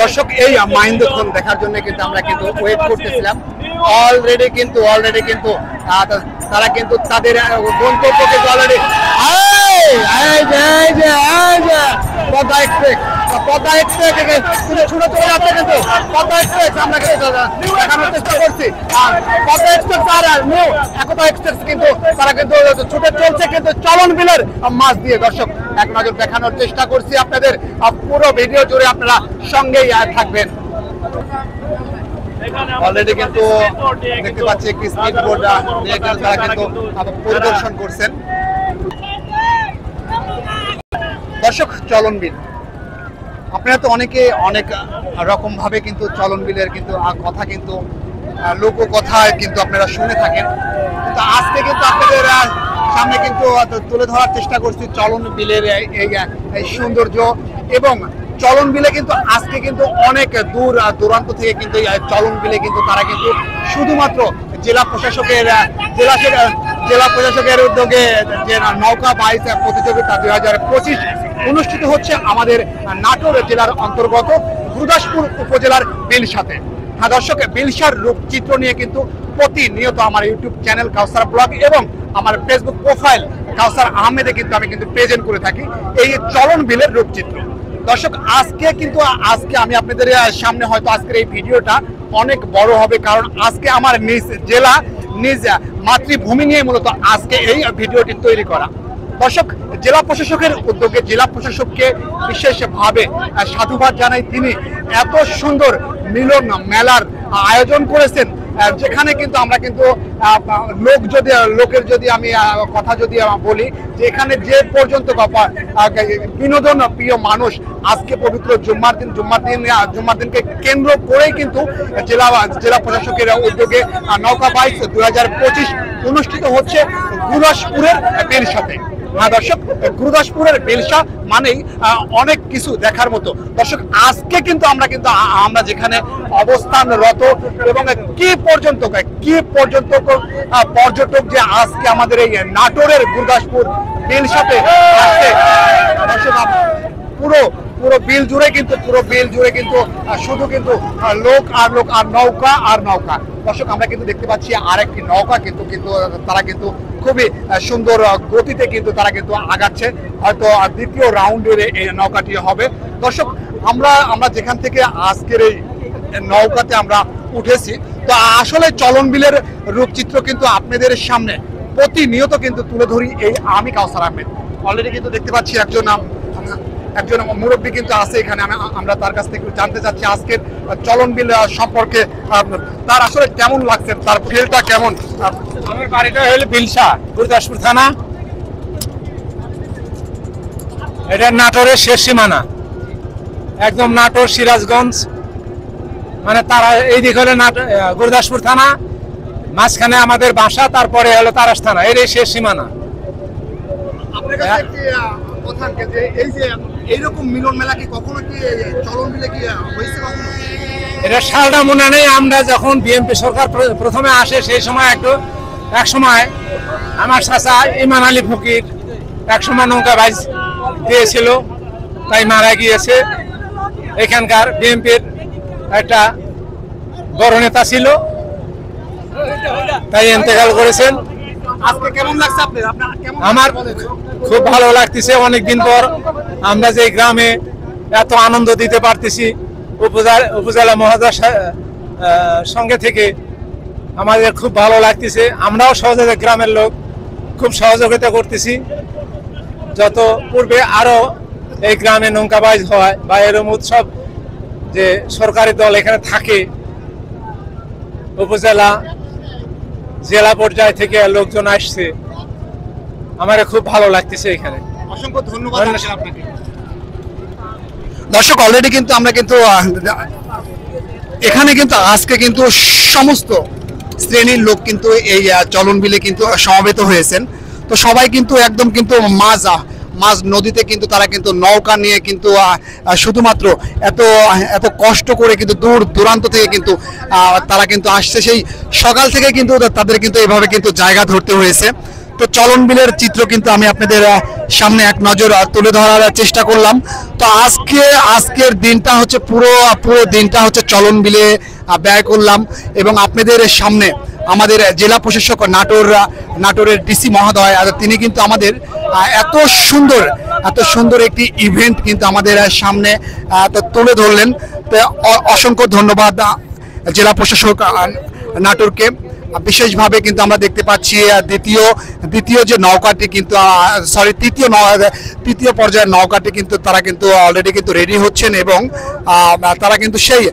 দর্শক এই মাইন্ডখন দেখার জন্য কিন্তু আমরা কিন্তু ওয়েট করতেছিলাম। অলরেডি কিন্তু তারা কিন্তু তাদের গন্তব্যকে কিন্তু অলরেডি পদ্মা এক্সপ্রেস ছুটে চলে যাচ্ছে, কিন্তু পদ্মা এক্সপ্রেস আমরা কিন্তু দেখানোর চেষ্টা করছি। পদ্মা এক্সপ্রেস আর একতা এক্সপ্রেস কিন্তু তারা কিন্তু ছুটে চলছে কিন্তু চলন বিলের মাছ দিয়ে। দর্শক এক নজর দেখানোর চেষ্টা করছি আপনাদের, পুরো ভিডিও জুড়ে আপনারা সঙ্গেই থাকবেন। অলরেডি কিন্তু দেখতে পাচ্ছি একটি স্পিড বোট নিয়ে কিন্তু তারা কিন্তু পরিদর্শন করছেন। দর্শক চলন বিল আপনারা তো অনেকে অনেক রকম ভাবে কিন্তু চলন বিলের কিন্তু কথা কিন্তু লোক কথা কিন্তু আপনারা শুনে থাকেন, কিন্তু আজকে কিন্তু আপনাদের সামনে কিন্তু তুলে ধরার চেষ্টা করছি চলন বিলের এই সৌন্দর্য। এবং চলন বিলে কিন্তু আজকে কিন্তু অনেক দূর দূরান্ত থেকে কিন্তু চলন বিলে কিন্তু তারা কিন্তু শুধুমাত্র জেলা প্রশাসকের উদ্যোগে যে নৌকা বাইচ প্রতিযোগিতা 2025 অনুষ্ঠিত হচ্ছে আমাদের নাটোর জেলার অন্তর্গত গুরুদাসপুর উপজেলার বিলসাতে। হ্যাঁ দর্শক, বিলসার রূপচিত্র নিয়ে কিন্তু প্রতিনিয়ত আমার ইউটিউব চ্যানেল কাউসার ব্লগ এবং আমার ফেসবুক প্রোফাইল কাউসার আহমেদে কিন্তু আমি কিন্তু প্রেজেন্ট করে থাকি এই চলন বিলের রূপচিত্র। দর্শক আজকে আমি আপনাদের সামনে হয়তো আজকের এই ভিডিওটা অনেক বড় হবে, কারণ আজকে আমার নিজ জেলা নিজ মাতৃভূমি নিয়ে মূলত আজকে এই ভিডিওটি তৈরি করা। দর্শক জেলা প্রশাসকের উদ্যোগে জেলা প্রশাসককে বিশেষভাবে সাধুবাদ জানাই, তিনি এত সুন্দর মিলন মেলার আয়োজন করেছেন, যেখানে কিন্তু আমরা কিন্তু লোকের যদি আমি কথা যদি বলি যে এখানে যে পর্যন্ত বিনোদন প্রিয় মানুষ আজকে পবিত্র জুম্মার দিনকে কেন্দ্র করেই কিন্তু জেলা প্রশাসকের উদ্যোগে নৌকা বাইচ 2025 অনুষ্ঠিত হচ্ছে গুরুদাসপুরের বেলসাতে। দর্শক গুরুদাসপুরের বেলসা মানেই অনেক কিছু দেখার মতো। দর্শক আজকে কিন্তু আমরা যেখানে অবস্থানরত এবং কি পর্যন্ত পর্যটক যে আজকে আমাদের এই নাটোরের গুরুদাসপুর বেলসাতে আসছে। দর্শক পুরো বিল জুড়ে কিন্তু শুধু কিন্তু লোক আর নৌকা। দর্শক আমরা কিন্তু দেখতে পাচ্ছি আরেকটি নৌকা কিন্তু তারা কিন্তু খুবই সুন্দর গতিতে কিন্তু তারা কিন্তু আগাচ্ছে, হয়তো দ্বিতীয় রাউন্ডের এই নৌকাটি হবে। দর্শক আমরা যেখান থেকে আজকের এই নৌকাতে আমরা উঠেছি, তো আসলে চলন বিলের রূপচিত্র কিন্তু আপনাদের সামনে প্রতিনিয়ত কিন্তু তুলে ধরি এই আমি কাউসার আহমেদ। অলরেডি কিন্তু দেখতে পাচ্ছি একজন মুরব্বী কিন্তু আছে এখানে, আমরা তার কাছ থেকে জানতে চাচ্ছি আজকের চলন বিল সম্পর্কে তার আসলে কেমন লাগছে, তার ফিলটা কেমন। আমার বাড়িটা হলো বিলসা, গুরুদাসপুর থানা, এটা নাটোরের শেষ সীমানা, একদম নাটোর সিরাজগঞ্জ, মানে তারা এই দিক হলো গুরুদাসপুর থানা, মাঝখানে আমাদের বাসা, তারপরে হলো তারাস থানা, এর শেষ সীমানা। আপনার কাছে একটি কথা, যে এই যে এইরকম মিলন মেলা কি কখনো কি চলন বিলে কি হয়েছে কখনো? এটা সালটা মনে নেই, আমরা যখন বিএনপি সরকার প্রথমে আসে সেই সময় এক সময় আমার চাচা ইমান আলী ফকির এক সময় নৌকা বাইচ দিয়েছিল, তাই মারা গিয়েছে। এখানকার বিএনপির একটা বড় নেতা ছিল, তাই ইন্তেকাল করেছেন। আজকে কেমন লাগছে আপনার? আমার খুব ভালো লাগতেছে, অনেকদিন পর আমরা যে গ্রামে এত আনন্দ দিতে পারতেছি, উপজেলা মহোদয়ের সঙ্গে থেকে আমাদের খুব ভালো লাগতেছে। আমরাও সহযোগিতা, গ্রামের লোক খুব সহযোগিতা করতেছি। যত পূর্বে আরো এই গ্রামে নৌকা বাইচ হয় বা এরকম উৎসব, যে সরকারি দল এখানে থাকে, উপজেলা জেলা পর্যায় থেকে লোকজন আসছে, আমার খুব ভালো লাগতেছে এখানে। অসংখ্য ধন্যবাদ আপনাকে। দর্শক অলরেডি কিন্তু আমরা কিন্তু এখানে কিন্তু আজকে কিন্তু সমস্ত শ্রেণীর লোক কিন্তু এই চলন বিলে কিন্তু সমবেত হয়েছেন। তো সবাই কিন্তু একদম কিন্তু মাঝ নদীতে কিন্তু তারা কিন্তু নৌকা নিয়ে কিন্তু শুধুমাত্র এত কষ্ট করে কিন্তু দূর দূরান্ত থেকে কিন্তু তারা কিন্তু আসছে, সেই সকাল থেকে কিন্তু তাদের কিন্তু এভাবে কিন্তু জায়গা ধরতে হয়েছে। তো চলন বিলের চিত্র কিন্তু আমি আপনাদের সামনে এক নজর তুলে ধরার চেষ্টা করলাম। তো আজকের দিনটা হচ্ছে পুরো দিনটা হচ্ছে চলন বিলে ব্যয় করলাম এবং আপনাদের সামনে আমাদের জেলা প্রশাসক নাটোরের ডিসি মহোদয় তিনি কিন্তু আমাদের এত সুন্দর একটি ইভেন্ট কিন্তু আমাদের সামনে তুলে ধরলেন। তো অসংখ্য ধন্যবাদ জেলা প্রশাসক নাটোরকে। বিশেষভাবে কিন্তু আমরা দেখতে পাচ্ছি দ্বিতীয় যে নৌকাটি কিন্তু তৃতীয় পর্যায়ের নৌকাটি কিন্তু তারা কিন্তু অলরেডি কিন্তু রেডি হচ্ছেন এবং তারা কিন্তু সেই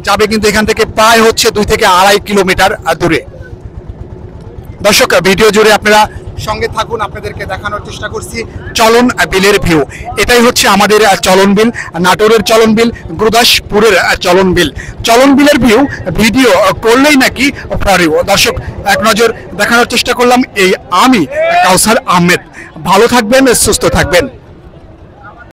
যাবে কিন্তু এখান থেকে প্রায় হচ্ছে 2 থেকে 2.5 কিলোমিটার দূরে। দর্শক ভিডিও জুড়ে আপনারা সঙ্গে থাকুন, আপনাদেরকে দেখানোর চেষ্টা করছি চলন বিলের ভিউ। এটাই হচ্ছে আমাদের চলন বিল, নাটোরের চলন বিল, গুরুদাসপুরের চলন বিলের ভিডিও করলেই নাকি পরেও। দর্শক এক নজর দেখানোর চেষ্টা করলাম, এই আমি কাউসার আহমেদ। ভালো থাকবেন, সুস্থ থাকবেন।